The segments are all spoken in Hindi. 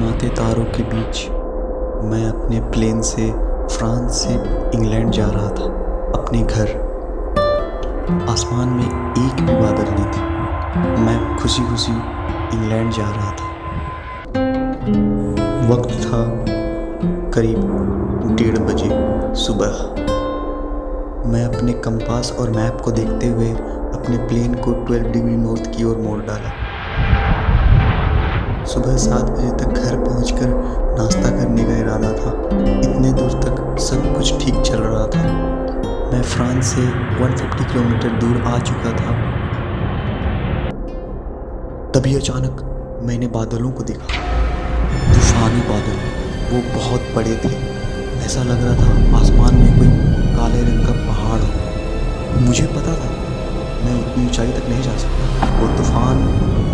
टिमटिमाते तारों के बीच मैं अपने प्लेन से फ्रांस से इंग्लैंड जा रहा था, अपने घर। आसमान में एक भी बादल नहीं था। मैं खुशी खुशी इंग्लैंड जा रहा था। वक्त था करीब 1:30 बजे सुबह। मैं अपने कंपास और मैप को देखते हुए अपने प्लेन को 12 डिग्री नॉर्थ की ओर मोड़ डाला। सुबह 7 बजे तक घर पहुंचकर नाश्ता करने का इरादा था। इतने दूर तक सब कुछ ठीक चल रहा था। मैं फ्रांस से 150 किलोमीटर दूर आ चुका था। तभी अचानक मैंने बादलों को देखा। तूफानी बादल, वो बहुत बड़े थे। ऐसा लग रहा था आसमान में कोई काले रंग का पहाड़ हो। मुझे पता था मैं उतनी ऊंचाई तक नहीं जा सकता। वो तूफान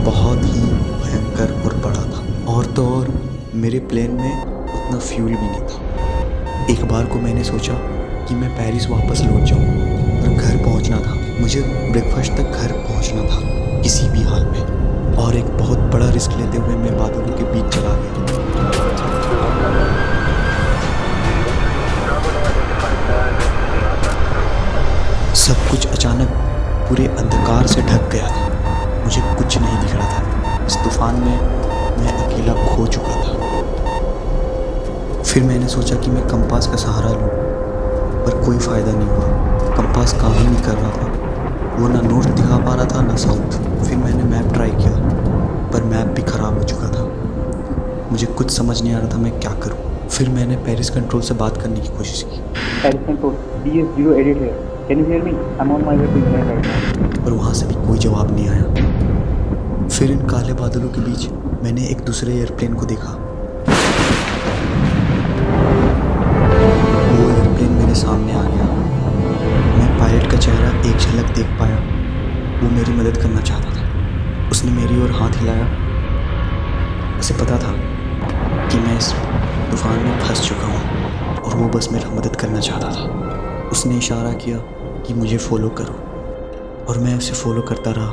बहुत ही भयंकर और बड़ा था। और तो और मेरे प्लेन में उतना फ्यूल भी नहीं था। एक बार को मैंने सोचा कि मैं पेरिस वापस लौट जाऊं, पर घर पहुंचना था। मुझे ब्रेकफास्ट तक घर पहुंचना था किसी भी हाल में। और एक बहुत बड़ा रिस्क लेते हुए मैं बादलों के बीच चला गया। सब कुछ अचानक पूरे अंधकार से ढक गया था। मुझे कुछ नहीं दिख रहा था। इस तूफान में मैं अकेला खो चुका था। फिर मैंने सोचा कि मैं कंपास का सहारा लूं, पर कोई फ़ायदा नहीं हुआ। कंपास काम ही नहीं कर रहा था। वो ना नॉर्थ दिखा पा रहा था ना साउथ। फिर मैंने मैप ट्राई किया, पर मैप भी ख़राब हो चुका था। मुझे कुछ समझ नहीं आ रहा था मैं क्या करूं। फिर मैंने पेरिस कंट्रोल से बात करने की कोशिश की। पेरिस कंट्रोल, DS088 है। Can you hear me? I am on my way to England right now. पर वहाँ से भी कोई जवाब नहीं आया। फिर इन काले बादलों के बीच मैंने एक दूसरे एयरप्लेन को देखा। वो एयरप्लेन मेरे सामने आ गया। मैं पायलट का चेहरा एक झलक देख पाया। वो मेरी मदद करना चाहता था। उसने मेरी ओर हाथ हिलाया। उसे पता था कि मैं इस तूफान में फंस चुका हूँ और वो बस मेरा मदद करना चाहता था। उसने इशारा किया कि मुझे फॉलो करो, और मैं उसे फॉलो करता रहा।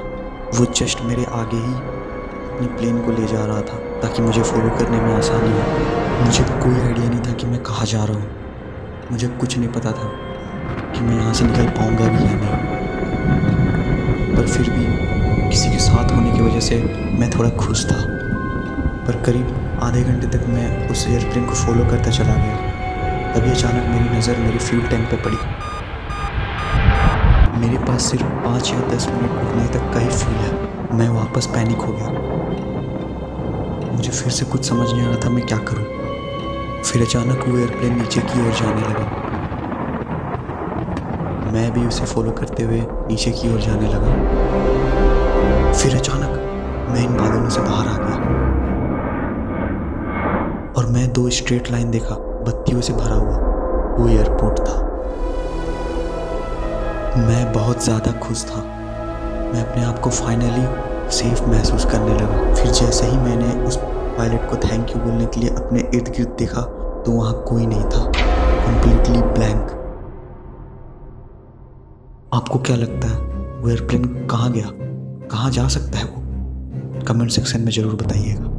वो जस्ट मेरे आगे ही अपनी प्लेन को ले जा रहा था ताकि मुझे फॉलो करने में आसानी हो। मुझे कोई आइडिया नहीं था कि मैं कहाँ जा रहा हूँ। मुझे कुछ नहीं पता था कि मैं यहाँ से निकल पाऊँगा भी या नहीं। पर फिर भी किसी के साथ होने की वजह से मैं थोड़ा खुश था। पर करीब आधे घंटे तक मैं उस एयरप्लेन को फॉलो करता चला गया। तभी अचानक मेरी नज़र मेरी फ्यूल टैंक पे पड़ी। मेरे पास सिर्फ 5 या 10 मिनट रुकने तक का ही फ्यूल है। मैं वापस पैनिक हो गया। मुझे फिर से कुछ समझ नहीं आ रहा था मैं क्या करूं। फिर अचानक वो एयरप्लेन नीचे की ओर जाने लगा। मैं भी उसे फॉलो करते हुए नीचे की ओर जाने लगा। फिर अचानक मैं इन बादलों से बाहर आ गया और मैं 2 स्ट्रेट लाइन देखा, बत्तियों से भरा हुआ। वो एयरपोर्ट था। मैं बहुत ज़्यादा खुश था। मैं अपने आप को फाइनली सेफ महसूस करने लगा। फिर जैसे ही मैंने उस पायलट को थैंक यू बोलने के लिए अपने इर्द गिर्द देखा तो वहाँ कोई नहीं था। Completely blank. आपको क्या लगता है वो एयरप्लेन कहाँ गया, कहाँ जा सकता है वो? कमेंट सेक्शन में ज़रूर बताइएगा।